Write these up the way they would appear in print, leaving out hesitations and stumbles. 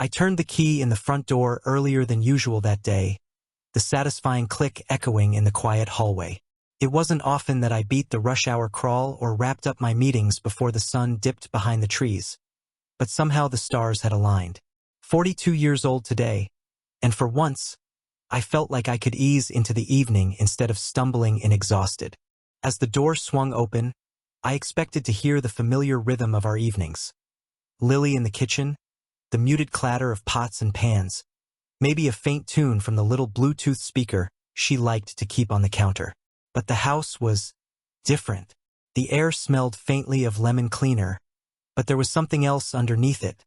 I turned the key in the front door earlier than usual that day, the satisfying click echoing in the quiet hallway. It wasn't often that I beat the rush hour crawl or wrapped up my meetings before the sun dipped behind the trees, but somehow the stars had aligned. 42 years old today, and for once, I felt like I could ease into the evening instead of stumbling in exhausted. As the door swung open, I expected to hear the familiar rhythm of our evenings. Lily in the kitchen, the muted clatter of pots and pans, maybe a faint tune from the little Bluetooth speaker she liked to keep on the counter. But the house was different. The air smelled faintly of lemon cleaner, but there was something else underneath it.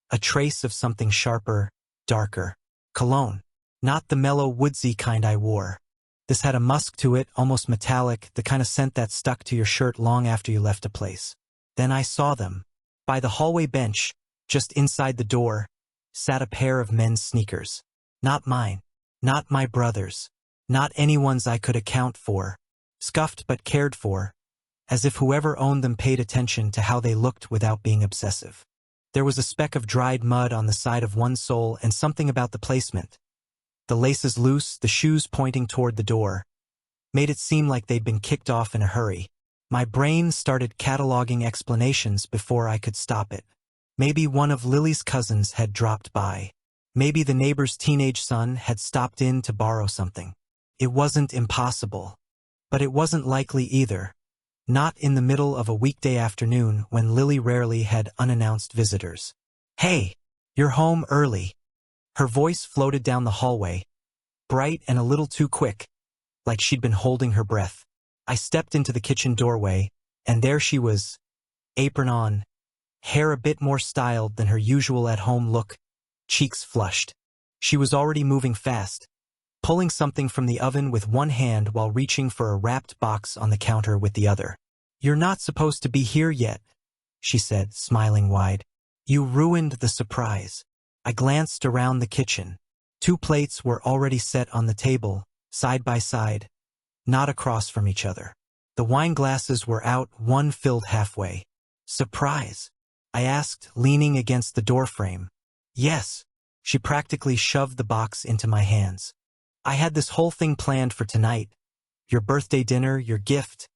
A trace of something sharper, darker. Cologne. Not the mellow woodsy kind I wore. This had a musk to it, almost metallic, the kind of scent that stuck to your shirt long after you left a place. Then I saw them. By the hallway bench, just inside the door, sat a pair of men's sneakers. Not mine. Not my brother's. Not anyone's I could account for. Scuffed but cared for, as if whoever owned them paid attention to how they looked without being obsessive. There was a speck of dried mud on the side of one sole and something about the placement. The laces loose, the shoes pointing toward the door, made it seem like they'd been kicked off in a hurry. My brain started cataloging explanations before I could stop it. Maybe one of Lily's cousins had dropped by. Maybe the neighbor's teenage son had stopped in to borrow something. It wasn't impossible, but it wasn't likely either. Not in the middle of a weekday afternoon when Lily rarely had unannounced visitors. "Hey, you're home early." Her voice floated down the hallway, bright and a little too quick, like she'd been holding her breath. I stepped into the kitchen doorway, and there she was, apron on, hair a bit more styled than her usual at-home look, cheeks flushed. She was already moving fast, pulling something from the oven with one hand while reaching for a wrapped box on the counter with the other. "You're not supposed to be here yet," she said, smiling wide. "You ruined the surprise." I glanced around the kitchen. 2 plates were already set on the table, side by side, not across from each other. The wine glasses were out, one filled halfway. "Surprise?" I asked, leaning against the doorframe. "Yes." She practically shoved the box into my hands. "I had this whole thing planned for tonight. Your birthday dinner, your gift,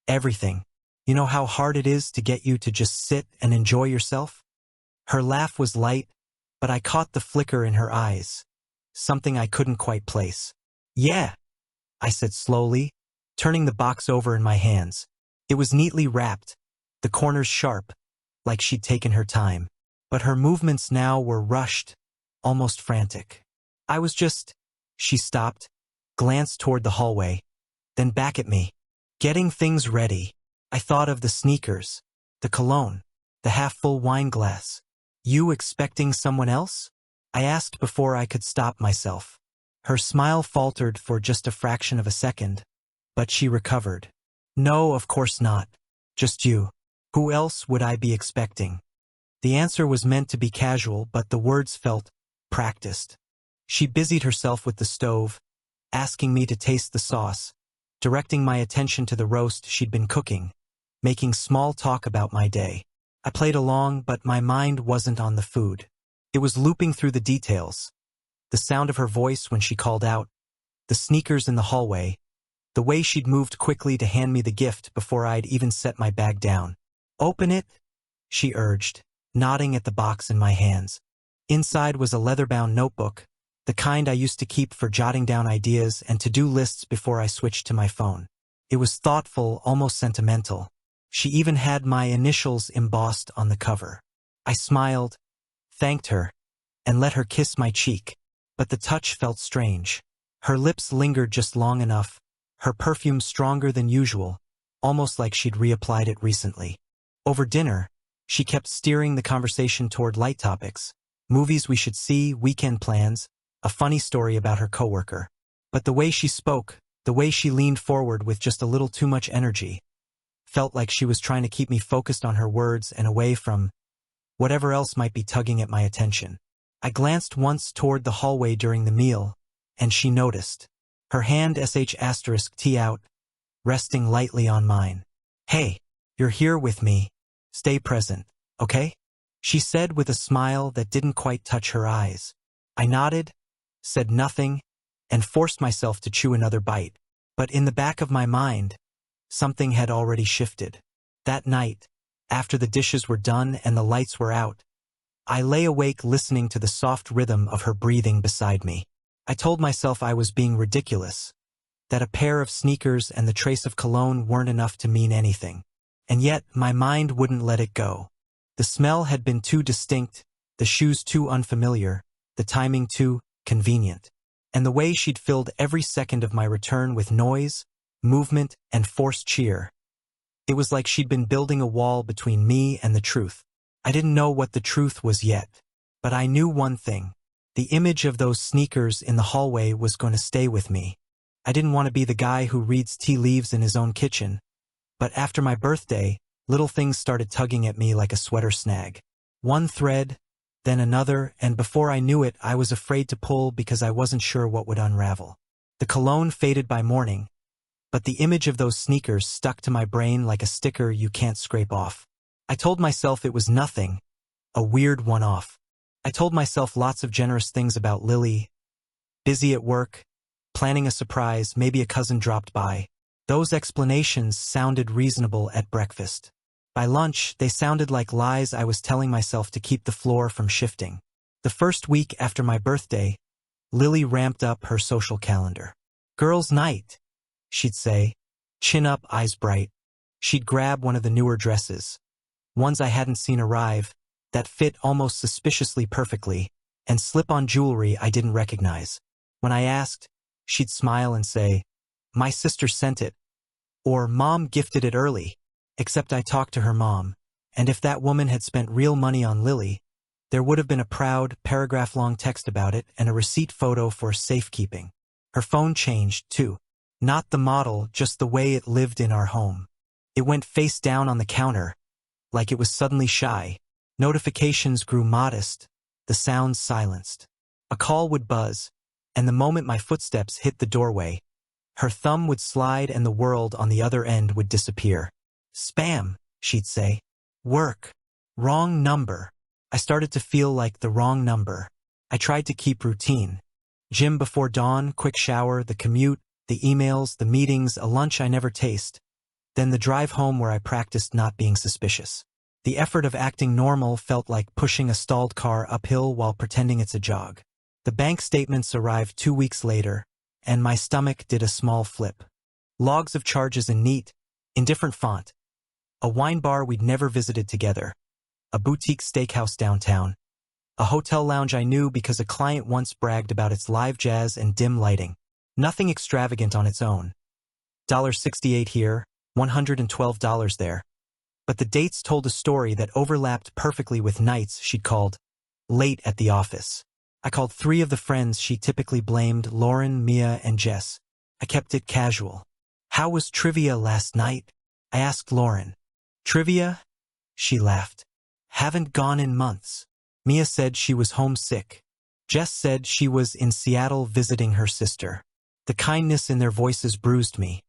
everything. You know how hard it is to get you to just sit and enjoy yourself?" Her laugh was light, but I caught the flicker in her eyes, something I couldn't quite place. "Yeah," I said slowly, turning the box over in my hands. It was neatly wrapped, the corners sharp, like she'd taken her time. But her movements now were rushed, almost frantic. "I was just—" She stopped, glanced toward the hallway, then back at me. "Getting things ready." I thought of the sneakers, the cologne, the half-full wine glass. "You expecting someone else?" I asked before I could stop myself. Her smile faltered for just a fraction of a second, but she recovered. "No, of course not. Just you. Who else would I be expecting?" The answer was meant to be casual, but the words felt practiced. She busied herself with the stove, asking me to taste the sauce, directing my attention to the roast she'd been cooking, making small talk about my day. I played along, but my mind wasn't on the food. It was looping through the details. The sound of her voice when she called out, the sneakers in the hallway, the way she'd moved quickly to hand me the gift before I'd even set my bag down. "Open it," she urged, nodding at the box in my hands. Inside was a leather-bound notebook, the kind I used to keep for jotting down ideas and to-do lists before I switched to my phone. It was thoughtful, almost sentimental. She even had my initials embossed on the cover. I smiled, thanked her, and let her kiss my cheek, but the touch felt strange. Her lips lingered just long enough, her perfume stronger than usual, almost like she'd reapplied it recently. Over dinner, she kept steering the conversation toward light topics, movies we should see, weekend plans, a funny story about her coworker. But the way she spoke, the way she leaned forward with just a little too much energy, felt like she was trying to keep me focused on her words and away from whatever else might be tugging at my attention. I glanced once toward the hallway during the meal, and she noticed. Her hand *T out, resting lightly on mine. "Hey, you're here with me. Stay present, okay?" she said with a smile that didn't quite touch her eyes. I nodded, said nothing, and forced myself to chew another bite. But in the back of my mind, something had already shifted. That night, after the dishes were done and the lights were out, I lay awake listening to the soft rhythm of her breathing beside me. I told myself I was being ridiculous, that a pair of sneakers and the trace of cologne weren't enough to mean anything. And yet, my mind wouldn't let it go. The smell had been too distinct, the shoes too unfamiliar, the timing too convenient. And the way she'd filled every second of my return with noise, movement, and forced cheer. It was like she'd been building a wall between me and the truth. I didn't know what the truth was yet, but I knew one thing. The image of those sneakers in the hallway was going to stay with me. I didn't want to be the guy who reads tea leaves in his own kitchen. But after my birthday, little things started tugging at me like a sweater snag. One thread, then another, and before I knew it, I was afraid to pull because I wasn't sure what would unravel. The cologne faded by morning, but the image of those sneakers stuck to my brain like a sticker you can't scrape off. I told myself it was nothing, a weird one-off. I told myself lots of generous things about Lily. Busy at work, planning a surprise, maybe a cousin dropped by. Those explanations sounded reasonable at breakfast. By lunch, they sounded like lies I was telling myself to keep the floor from shifting. The first week after my birthday, Lily ramped up her social calendar. Girls' night, she'd say, chin up, eyes bright. She'd grab one of the newer dresses, ones I hadn't seen arrive, that fit almost suspiciously perfectly, and slip on jewelry I didn't recognize. When I asked, she'd smile and say, "My sister sent it," or "Mom gifted it early," except I talked to her mom, and if that woman had spent real money on Lily, there would have been a proud, paragraph-long text about it and a receipt photo for safekeeping. Her phone changed, too. Not the model, just the way it lived in our home. It went face down on the counter, like it was suddenly shy. Notifications grew modest, the sounds silenced. A call would buzz, and the moment my footsteps hit the doorway, her thumb would slide and the world on the other end would disappear. Spam, she'd say. Work. Wrong number. I started to feel like the wrong number. I tried to keep routine. Gym before dawn, quick shower, the commute, the emails, the meetings, a lunch I never taste. Then the drive home where I practiced not being suspicious. The effort of acting normal felt like pushing a stalled car uphill while pretending it's a jog. The bank statements arrived 2 weeks later, and my stomach did a small flip. Logs of charges in neat, indifferent font. A wine bar we'd never visited together. A boutique steakhouse downtown. A hotel lounge I knew because a client once bragged about its live jazz and dim lighting. Nothing extravagant on its own. $68 here, $112 there. But the dates told a story that overlapped perfectly with nights she'd called late at the office. I called 3 of the friends she typically blamed, Lauren, Mia, and Jess. I kept it casual. How was trivia last night? I asked Lauren. Trivia? She laughed. Haven't gone in months. Mia said she was homesick. Jess said she was in Seattle visiting her sister. The kindness in their voices bruised me.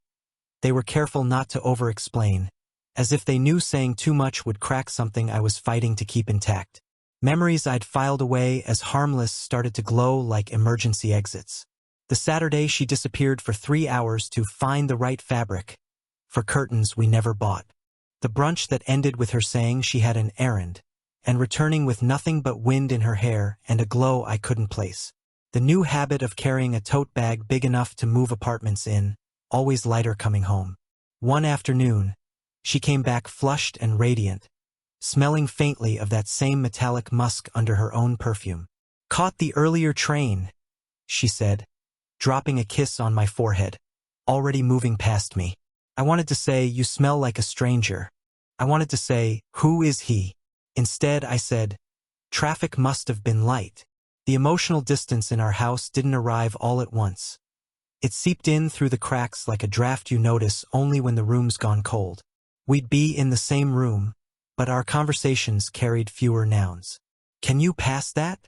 They were careful not to over-explain, as if they knew saying too much would crack something I was fighting to keep intact. Memories I'd filed away as harmless started to glow like emergency exits. The Saturday she disappeared for 3 hours to find the right fabric for curtains we never bought. The brunch that ended with her saying she had an errand, and returning with nothing but wind in her hair and a glow I couldn't place. The new habit of carrying a tote bag big enough to move apartments in, always lighter coming home. One afternoon, she came back flushed and radiant, smelling faintly of that same metallic musk under her own perfume. Caught the earlier train, she said, dropping a kiss on my forehead, already moving past me. I wanted to say, you smell like a stranger. I wanted to say, who is he? Instead, I said, traffic must have been light. The emotional distance in our house didn't arrive all at once. It seeped in through the cracks like a draft you notice only when the room's gone cold. We'd be in the same room, but our conversations carried fewer nouns. Can you pass that?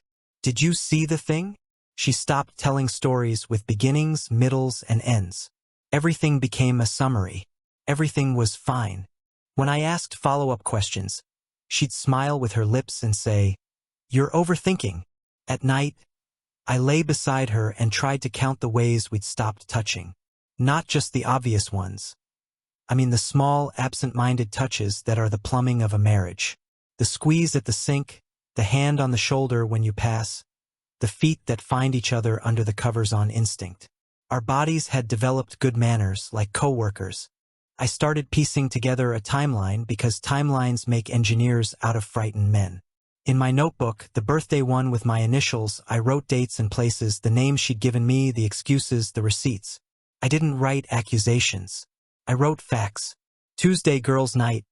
Did you see the thing? She stopped telling stories with beginnings, middles, and ends. Everything became a summary. Everything was fine. When I asked follow-up questions, She'd smile with her lips and say, "You're overthinking." At night, I lay beside her and tried to count the ways we'd stopped touching. Not just the obvious ones. I mean the small, absent-minded touches that are the plumbing of a marriage. The squeeze at the sink, the hand on the shoulder when you pass, the feet that find each other under the covers on instinct. Our bodies had developed good manners, like co-workers. I started piecing together a timeline because timelines make engineers out of frightened men. In my notebook, the birthday one with my initials, I wrote dates and places, the names she'd given me, the excuses, the receipts. I didn't write accusations. I wrote facts. Tuesday girls' night.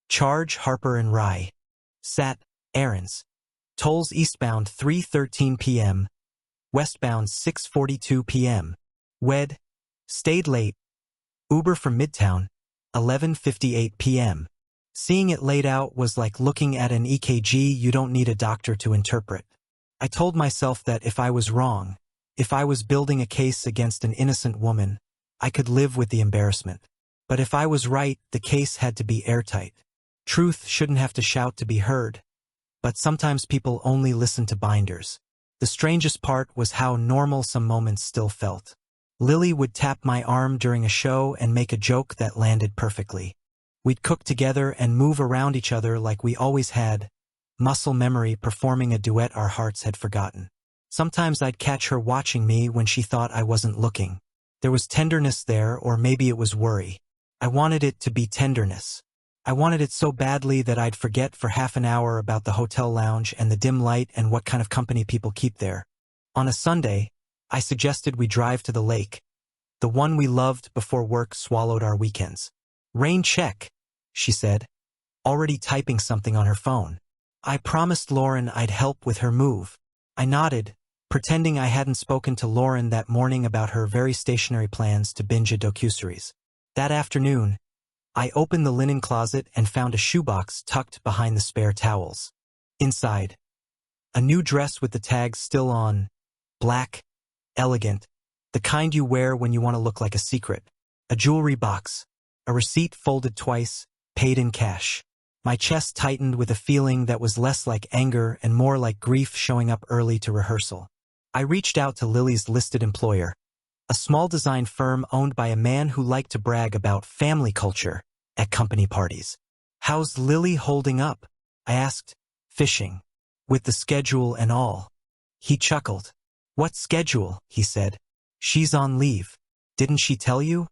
Charge Harper and Rye. Sat, errands. Tolls eastbound 3:13 p.m. Westbound 6:42 p.m. Wed. Stayed late. Uber from Midtown. 11:58 p.m. Seeing it laid out was like looking at an EKG you don't need a doctor to interpret. I told myself that if I was wrong, if I was building a case against an innocent woman, I could live with the embarrassment. But if I was right, the case had to be airtight. Truth shouldn't have to shout to be heard. But sometimes people only listen to binders. The strangest part was how normal some moments still felt. Lily would tap my arm during a show and make a joke that landed perfectly. We'd cook together and move around each other like we always had, muscle memory performing a duet our hearts had forgotten. Sometimes I'd catch her watching me when she thought I wasn't looking. There was tenderness there, or maybe it was worry. I wanted it to be tenderness. I wanted it so badly that I'd forget for half an hour about the hotel lounge and the dim light and what kind of company people keep there. On a Sunday, I suggested we drive to the lake, the one we loved before work swallowed our weekends. "Rain check," she said, already typing something on her phone. I promised Lauren I'd help with her move. I nodded, pretending I hadn't spoken to Lauren that morning about her very stationary plans to binge a docuseries. That afternoon, I opened the linen closet and found a shoebox tucked behind the spare towels. Inside, a new dress with the tags still on, black, elegant, the kind you wear when you want to look like a secret. A jewelry box, a receipt folded twice, paid in cash. My chest tightened with a feeling that was less like anger and more like grief showing up early to rehearsal. I reached out to Lily's listed employer, a small design firm owned by a man who liked to brag about family culture at company parties. "How's Lily holding up?" I asked, fishing, with the schedule and all. He chuckled. "What schedule?" he said. "She's on leave. Didn't she tell you?"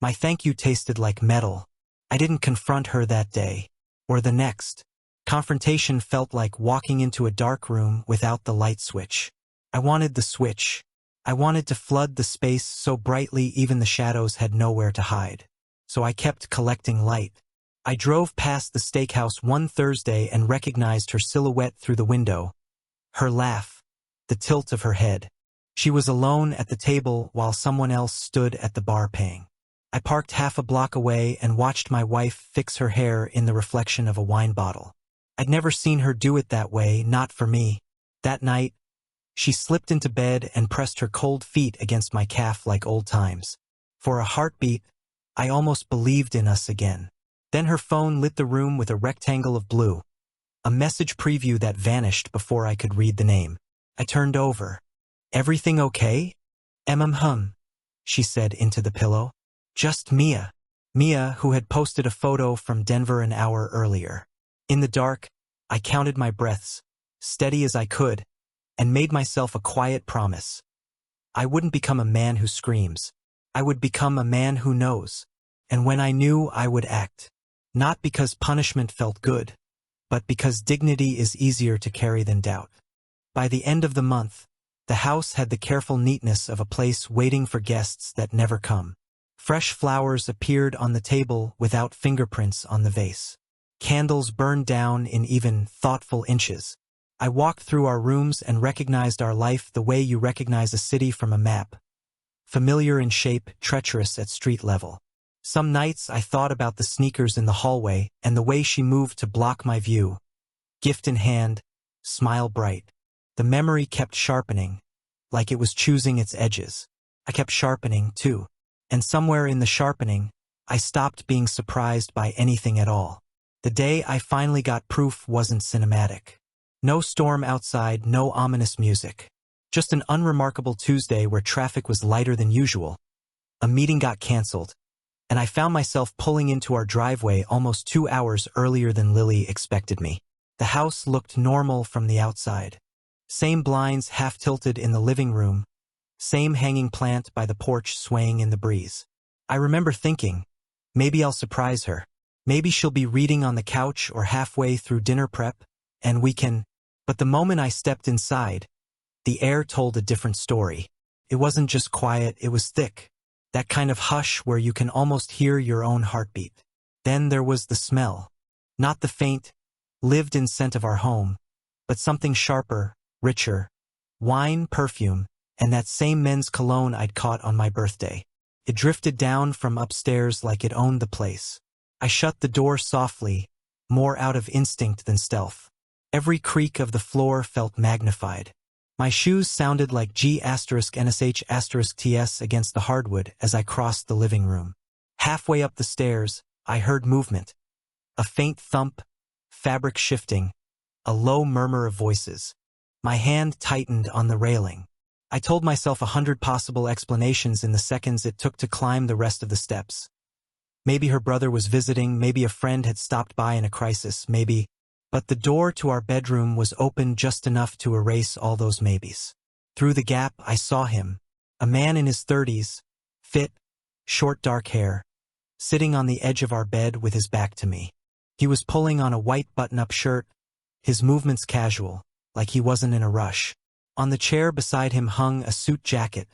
My thank you tasted like metal. I didn't confront her that day, or the next. Confrontation felt like walking into a dark room without the light switch. I wanted the switch. I wanted to flood the space so brightly even the shadows had nowhere to hide. So I kept collecting light. I drove past the steakhouse one Thursday and recognized her silhouette through the window. Her laugh, the tilt of her head. She was alone at the table while someone else stood at the bar paying. I parked half a block away and watched my wife fix her hair in the reflection of a wine bottle. I'd never seen her do it that way, not for me. That night, she slipped into bed and pressed her cold feet against my calf like old times. For a heartbeat, I almost believed in us again. Then her phone lit the room with a rectangle of blue, a message preview that vanished before I could read the name. I turned over. "Everything okay?" She said into the pillow. "Just Mia." Mia, who had posted a photo from Denver an hour earlier. In the dark, I counted my breaths, steady as I could, and made myself a quiet promise. I wouldn't become a man who screams. I would become a man who knows. And when I knew, I would act. Not because punishment felt good, but because dignity is easier to carry than doubt. By the end of the month, the house had the careful neatness of a place waiting for guests that never come. Fresh flowers appeared on the table without fingerprints on the vase. Candles burned down in even thoughtful inches. I walked through our rooms and recognized our life the way you recognize a city from a map. Familiar in shape, treacherous at street level. Some nights I thought about the sneakers in the hallway and the way she moved to block my view. Gift in hand, smile bright. The memory kept sharpening, like it was choosing its edges. I kept sharpening, too. And somewhere in the sharpening, I stopped being surprised by anything at all. The day I finally got proof wasn't cinematic. No storm outside, no ominous music. Just an unremarkable Tuesday where traffic was lighter than usual. A meeting got canceled, and I found myself pulling into our driveway almost 2 hours earlier than Lily expected me. The house looked normal from the outside. Same blinds half-tilted in the living room, same hanging plant by the porch swaying in the breeze. I remember thinking, maybe I'll surprise her. Maybe she'll be reading on the couch or halfway through dinner prep, and we can... But the moment I stepped inside, the air told a different story. It wasn't just quiet, it was thick. That kind of hush where you can almost hear your own heartbeat. Then there was the smell. Not the faint, lived-in scent of our home, but something sharper, richer. Wine, perfume, and that same men's cologne I'd caught on my birthday. It drifted down from upstairs like it owned the place. I shut the door softly, more out of instinct than stealth. Every creak of the floor felt magnified. My shoes sounded like G*NSH*TS against the hardwood as I crossed the living room. Halfway up the stairs, I heard movement. A faint thump, fabric shifting, a low murmur of voices. My hand tightened on the railing. I told myself 100 possible explanations in the seconds it took to climb the rest of the steps. Maybe her brother was visiting, maybe a friend had stopped by in a crisis, maybe... But the door to our bedroom was open just enough to erase all those maybes. Through the gap, I saw him, a man in his 30s, fit, short dark hair, sitting on the edge of our bed with his back to me. He was pulling on a white button-up shirt, his movements casual, like he wasn't in a rush. On the chair beside him hung a suit jacket,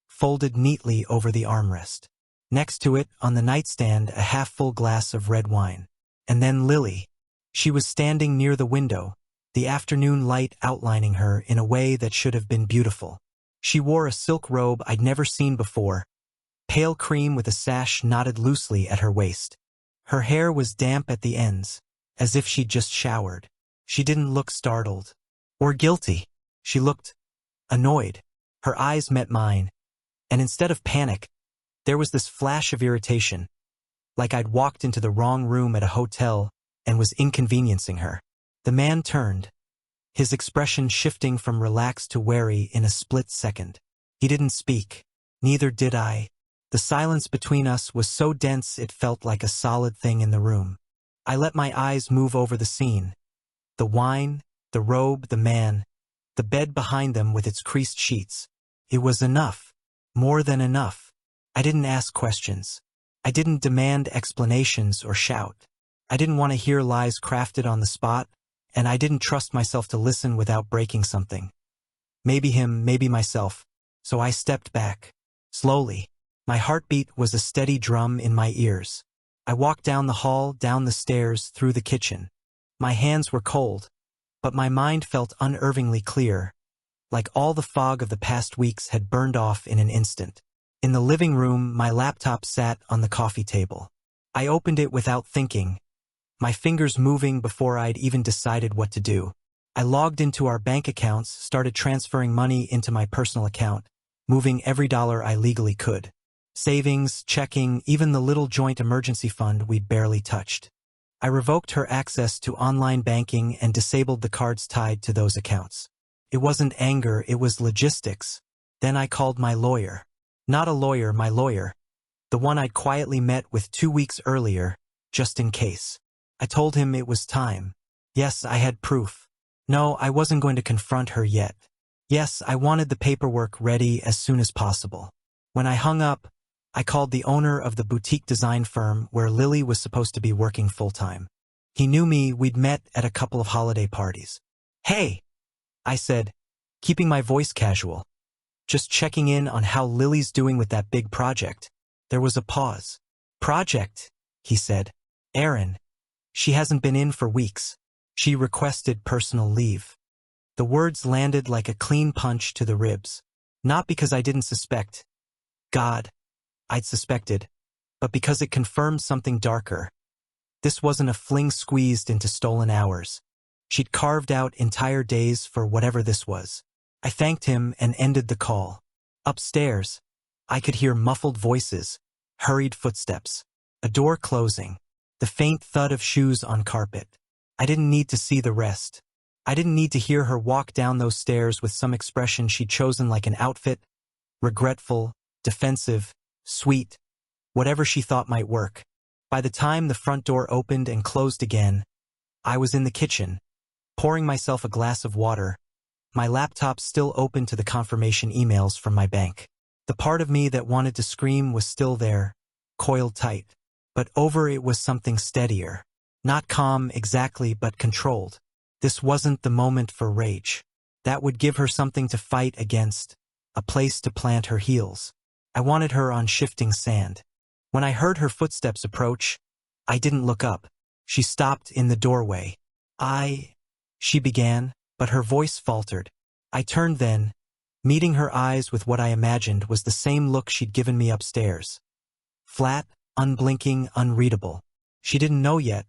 folded neatly over the armrest. Next to it, on the nightstand, a half-full glass of red wine. And then Lily. She was standing near the window, the afternoon light outlining her in a way that should have been beautiful. She wore a silk robe I'd never seen before, pale cream with a sash knotted loosely at her waist. Her hair was damp at the ends, as if she'd just showered. She didn't look startled or guilty. She looked annoyed. Her eyes met mine, and instead of panic, there was this flash of irritation, like I'd walked into the wrong room at a hotel and was inconveniencing her. The man turned, his expression shifting from relaxed to wary in a split second. He didn't speak. Neither did I. The silence between us was so dense it felt like a solid thing in the room. I let my eyes move over the scene. The wine, the robe, the man, the bed behind them with its creased sheets. It was enough. More than enough. I didn't ask questions. I didn't demand explanations or shout. I didn't want to hear lies crafted on the spot, and I didn't trust myself to listen without breaking something. Maybe him, maybe myself. So I stepped back. Slowly. My heartbeat was a steady drum in my ears. I walked down the hall, down the stairs, through the kitchen. My hands were cold, but my mind felt unervingly clear, like all the fog of the past weeks had burned off in an instant. In the living room, my laptop sat on the coffee table. I opened it without thinking, my fingers moving before I'd even decided what to do. I logged into our bank accounts, started transferring money into my personal account, moving every dollar I legally could. Savings, checking, even the little joint emergency fund we'd barely touched. I revoked her access to online banking and disabled the cards tied to those accounts. It wasn't anger, it was logistics. Then I called my lawyer. Not a lawyer, my lawyer. The one I'd quietly met with 2 weeks earlier, just in case. I told him it was time. Yes, I had proof. No, I wasn't going to confront her yet. Yes, I wanted the paperwork ready as soon as possible. When I hung up, I called the owner of the boutique design firm where Lily was supposed to be working full-time. He knew me, we'd met at a couple of holiday parties. Hey, I said, keeping my voice casual. Just checking in on how Lily's doing with that big project. There was a pause. Project, he said. Aaron. She hasn't been in for weeks. She requested personal leave. The words landed like a clean punch to the ribs. Not because I didn't suspect. God, I'd suspected. But because it confirmed something darker. This wasn't a fling squeezed into stolen hours. She'd carved out entire days for whatever this was. I thanked him and ended the call. Upstairs, I could hear muffled voices, hurried footsteps, a door closing. the faint thud of shoes on carpet. I didn't need to see the rest. I didn't need to hear her walk down those stairs with some expression she'd chosen, like an outfit, regretful, defensive, sweet, whatever she thought might work. By the time the front door opened and closed again, I was in the kitchen, pouring myself a glass of water, my laptop still open to the confirmation emails from my bank. The part of me that wanted to scream was still there, coiled tight. But over it was something steadier. Not calm exactly, but controlled. This wasn't the moment for rage. That would give her something to fight against, a place to plant her heels. I wanted her on shifting sand. When I heard her footsteps approach, I didn't look up. She stopped in the doorway. She began, but her voice faltered. I turned then, meeting her eyes with what I imagined was the same look she'd given me upstairs. Flat, unblinking, unreadable. She didn't know yet,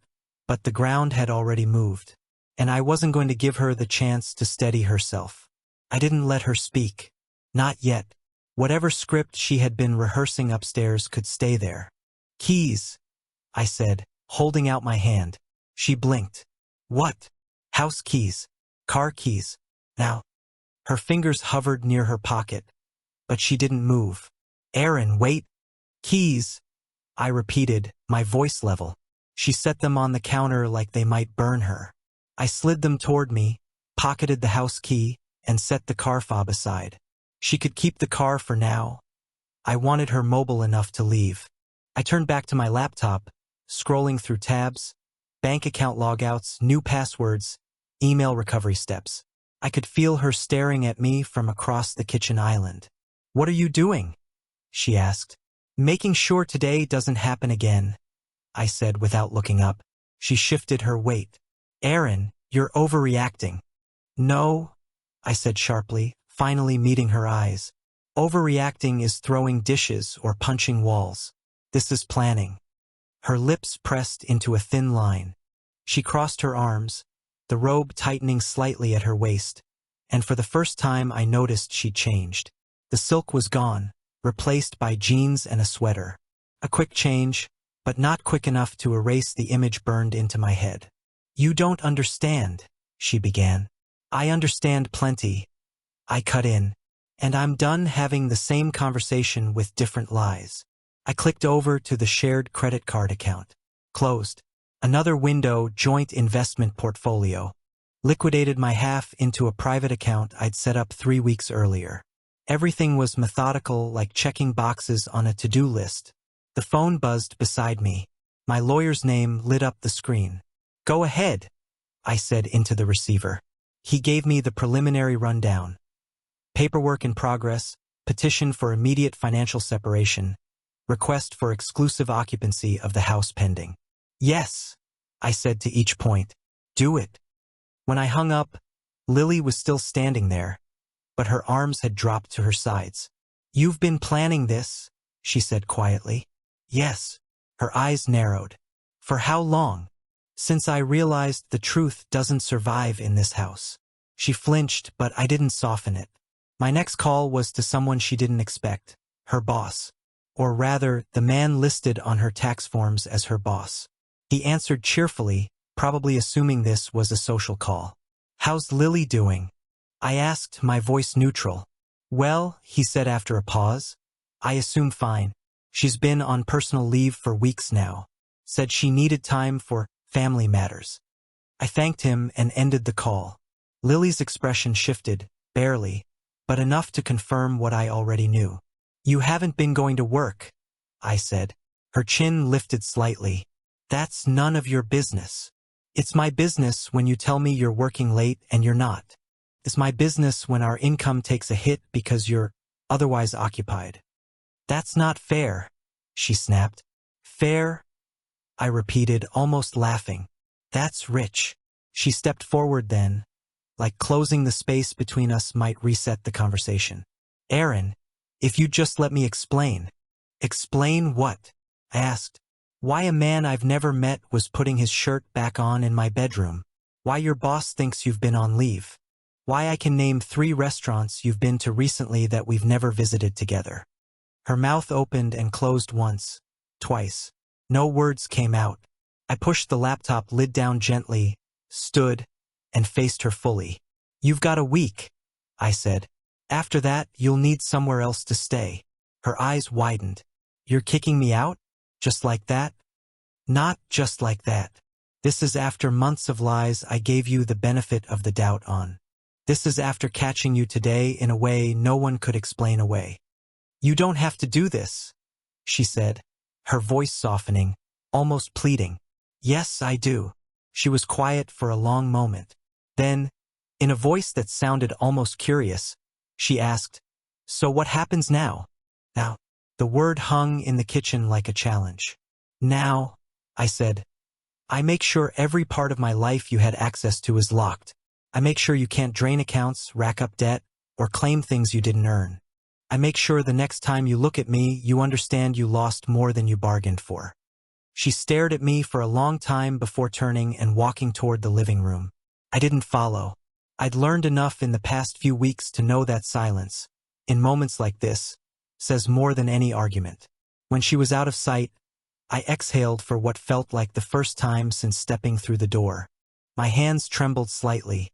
but the ground had already moved, and I wasn't going to give her the chance to steady herself. I didn't let her speak. Not yet. Whatever script she had been rehearsing upstairs could stay there. Keys, I said, holding out my hand. She blinked. What? House keys. Car keys. Now. Her fingers hovered near her pocket, but she didn't move. Aaron, wait. Keys, I repeated, my voice level. She set them on the counter like they might burn her. I slid them toward me, pocketed the house key, and set the car fob aside. She could keep the car for now. I wanted her mobile enough to leave. I turned back to my laptop, scrolling through tabs, bank account logouts, new passwords, email recovery steps. I could feel her staring at me from across the kitchen island. What are you doing? She asked. Making sure today doesn't happen again, I said without looking up. She shifted her weight. Aaron, you're overreacting. No, I said sharply, finally meeting her eyes. Overreacting is throwing dishes or punching walls. This is planning. Her lips pressed into a thin line. She crossed her arms, the robe tightening slightly at her waist, and for the first time I noticed she'd changed. The silk was gone, replaced by jeans and a sweater. A quick change, but not quick enough to erase the image burned into my head. You don't understand, she began. I understand plenty. I cut in. And I'm done having the same conversation with different lies. I clicked over to the shared credit card account. Closed. Another window, joint investment portfolio. Liquidated my half into a private account I'd set up 3 weeks earlier. Everything was methodical, like checking boxes on a to-do list. The phone buzzed beside me. My lawyer's name lit up the screen. Go ahead, I said into the receiver. He gave me the preliminary rundown. Paperwork in progress, petition for immediate financial separation, request for exclusive occupancy of the house pending. Yes, I said to each point. Do it. When I hung up, Lily was still standing there, but her arms had dropped to her sides. You've been planning this, she said quietly. Yes. Her eyes narrowed. For how long? Since I realized the truth doesn't survive in this house. She flinched, but I didn't soften it. My next call was to someone she didn't expect, her boss. Or rather, the man listed on her tax forms as her boss. He answered cheerfully, probably assuming this was a social call. How's Lily doing? I asked, my voice neutral. Well, he said after a pause. I assume fine. She's been on personal leave for weeks now. Said she needed time for family matters. I thanked him and ended the call. Lily's expression shifted, barely, but enough to confirm what I already knew. You haven't been going to work, I said. Her chin lifted slightly. That's none of your business. It's my business when you tell me you're working late and you're not. It's my business when our income takes a hit because you're otherwise occupied. That's not fair, she snapped. Fair? I repeated, almost laughing. That's rich. She stepped forward then, like closing the space between us might reset the conversation. Aaron, if you'd just let me explain. Explain what? I asked. Why a man I've never met was putting his shirt back on in my bedroom. Why your boss thinks you've been on leave. Why I can name 3 restaurants you've been to recently that we've never visited together. Her mouth opened and closed once, twice. No words came out. I pushed the laptop lid down gently, stood, and faced her fully. "You've got a week," I said. "After that, you'll need somewhere else to stay." Her eyes widened. "You're kicking me out? Just like that?" "Not just like that. This is after months of lies I gave you the benefit of the doubt on. This is after catching you today in a way no one could explain away." "You don't have to do this," she said, her voice softening, almost pleading. "Yes, I do." She was quiet for a long moment. Then, in a voice that sounded almost curious, she asked, "So what happens now?" "Now." The word hung in the kitchen like a challenge. "Now," I said, "I make sure every part of my life you had access to is locked. I make sure you can't drain accounts, rack up debt, or claim things you didn't earn. I make sure the next time you look at me, you understand you lost more than you bargained for." She stared at me for a long time before turning and walking toward the living room. I didn't follow. I'd learned enough in the past few weeks to know that silence, in moments like this, says more than any argument. When she was out of sight, I exhaled for what felt like the first time since stepping through the door. My hands trembled slightly,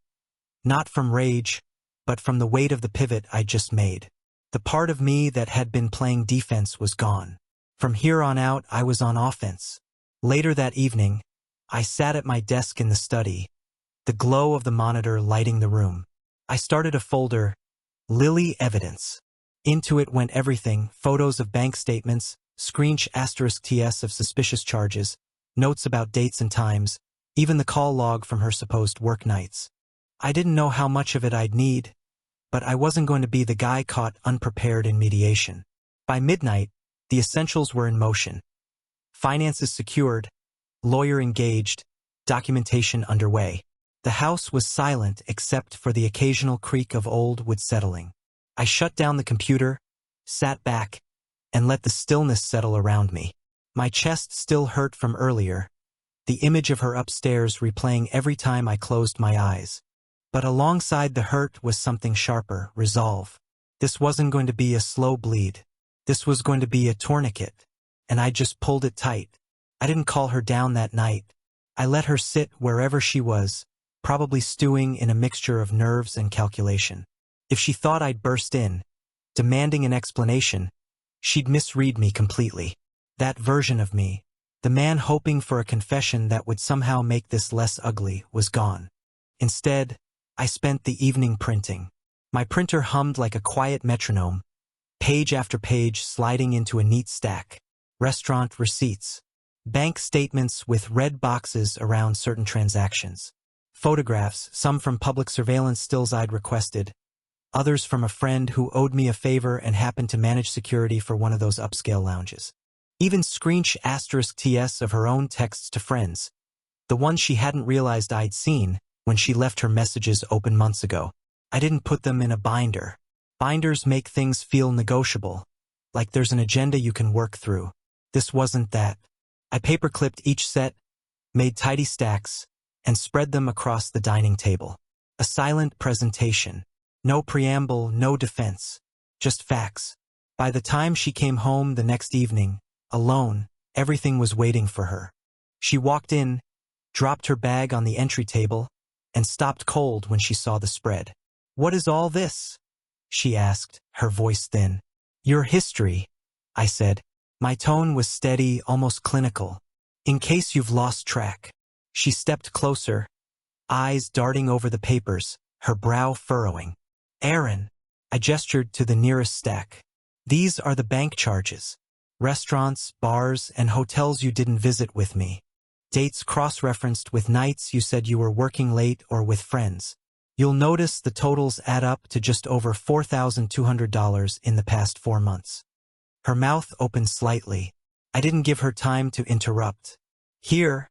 not from rage, but from the weight of the pivot I'd just made. The part of me that had been playing defense was gone. From here on out, I was on offense. Later that evening, I sat at my desk in the study, the glow of the monitor lighting the room. I started a folder, Lily Evidence. Into it went everything: photos of bank statements, **TS of suspicious charges, notes about dates and times, even the call log from her supposed work nights. I didn't know how much of it I'd need, but I wasn't going to be the guy caught unprepared in mediation. By midnight, the essentials were in motion. Finances secured, lawyer engaged, documentation underway. The house was silent except for the occasional creak of old wood settling. I shut down the computer, sat back, and let the stillness settle around me. My chest still hurt from earlier, the image of her upstairs replaying every time I closed my eyes. But alongside the hurt was something sharper: resolve. This wasn't going to be a slow bleed. This was going to be a tourniquet, and I just pulled it tight. I didn't call her down that night. I let her sit wherever she was, probably stewing in a mixture of nerves and calculation. If she thought I'd burst in, demanding an explanation, she'd misread me completely. That version of me, the man hoping for a confession that would somehow make this less ugly, was gone. Instead, I spent the evening printing. My printer hummed like a quiet metronome, page after page sliding into a neat stack. Restaurant receipts, bank statements with red boxes around certain transactions, photographs, some from public surveillance stills I'd requested, others from a friend who owed me a favor and happened to manage security for one of those upscale lounges. Even **TS of her own texts to friends, the ones she hadn't realized I'd seen when she left her messages open months ago. I didn't put them in a binder. Binders make things feel negotiable, like there's an agenda you can work through. This wasn't that. I paperclipped each set, made tidy stacks, and spread them across the dining table. A silent presentation. No preamble, no defense. Just facts. By the time she came home the next evening, alone, everything was waiting for her. She walked in, dropped her bag on the entry table, and stopped cold when she saw the spread. "What is all this?" she asked, her voice thin. "Your history," I said. My tone was steady, almost clinical. "In case you've lost track." She stepped closer, eyes darting over the papers, her brow furrowing. "Aaron," I gestured to the nearest stack. "These are the bank charges. Restaurants, bars, and hotels you didn't visit with me. Dates cross-referenced with nights you said you were working late or with friends. You'll notice the totals add up to just over $4,200 in the past 4 months. Her mouth opened slightly. I didn't give her time to interrupt. "Here,"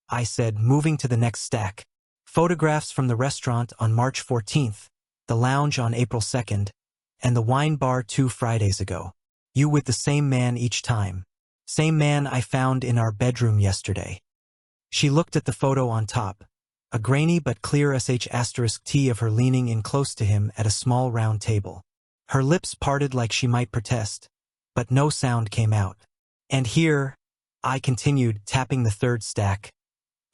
I said, moving to the next stack. "Photographs from the restaurant on March 14th, the lounge on April 2nd, and the wine bar 2 Fridays ago. You with the same man each time. Same man I found in our bedroom yesterday." She looked at the photo on top, a grainy but clear **T of her leaning in close to him at a small round table. Her lips parted like she might protest, but no sound came out. "And here," I continued, tapping the third stack,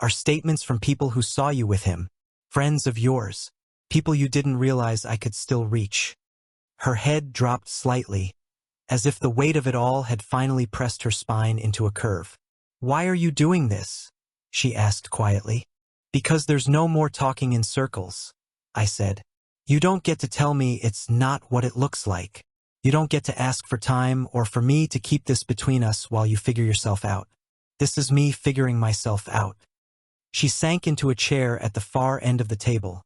are statements from people who saw you with him, friends of yours, people you didn't realize I could still reach. Her head dropped slightly, as if the weight of it all had finally pressed her spine into a curve. Why are you doing this? She asked quietly. Because there's no more talking in circles, I said. You don't get to tell me it's not what it looks like. You don't get to ask for time or for me to keep this between us while you figure yourself out. This is me figuring myself out. She sank into a chair at the far end of the table,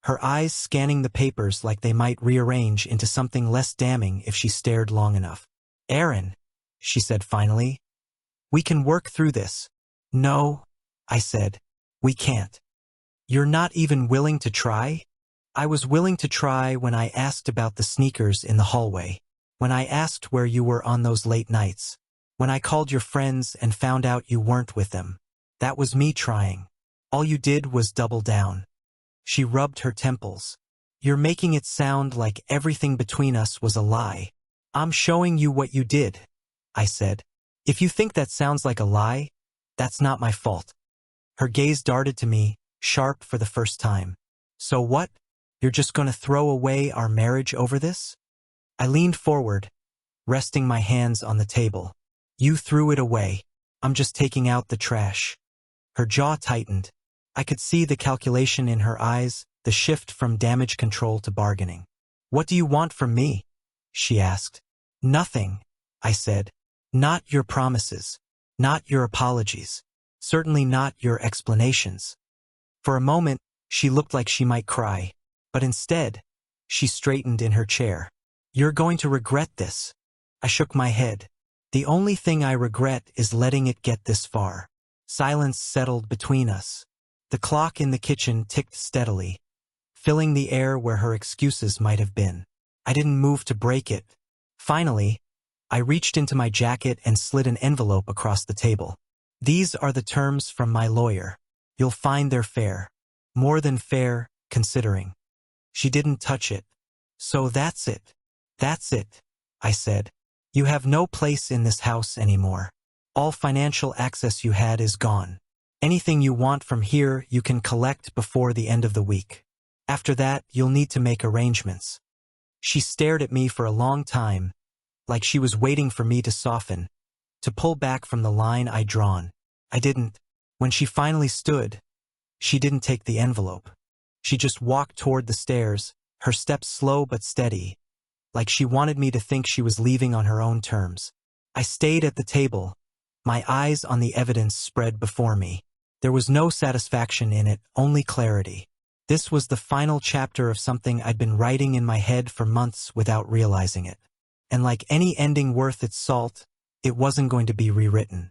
her eyes scanning the papers like they might rearrange into something less damning if she stared long enough. Aaron, she said finally, we can work through this. No, I said, we can't. You're not even willing to try? I was willing to try when I asked about the sneakers in the hallway, when I asked where you were on those late nights, when I called your friends and found out you weren't with them. That was me trying. All you did was double down. She rubbed her temples. You're making it sound like everything between us was a lie. I'm showing you what you did, I said. If you think that sounds like a lie, that's not my fault. Her gaze darted to me, sharp for the first time. So what? You're just going to throw away our marriage over this? I leaned forward, resting my hands on the table. You threw it away. I'm just taking out the trash. Her jaw tightened. I could see the calculation in her eyes, the shift from damage control to bargaining. What do you want from me? She asked. Nothing, I said. Not your promises. Not your apologies. Certainly not your explanations. For a moment, she looked like she might cry, but instead, she straightened in her chair. You're going to regret this. I shook my head. The only thing I regret is letting it get this far. Silence settled between us. The clock in the kitchen ticked steadily, filling the air where her excuses might have been. I didn't move to break it. Finally, I reached into my jacket and slid an envelope across the table. These are the terms from my lawyer. You'll find they're fair. More than fair, considering. She didn't touch it. So that's it. That's it, I said. You have no place in this house anymore. All financial access you had is gone. Anything you want from here you can collect before the end of the week. After that, you'll need to make arrangements. She stared at me for a long time, like she was waiting for me to soften, to pull back from the line I'd drawn. I didn't. When she finally stood, she didn't take the envelope. She just walked toward the stairs, her steps slow but steady, like she wanted me to think she was leaving on her own terms. I stayed at the table, my eyes on the evidence spread before me. There was no satisfaction in it, only clarity. This was the final chapter of something I'd been writing in my head for months without realizing it. And like any ending worth its salt, it wasn't going to be rewritten.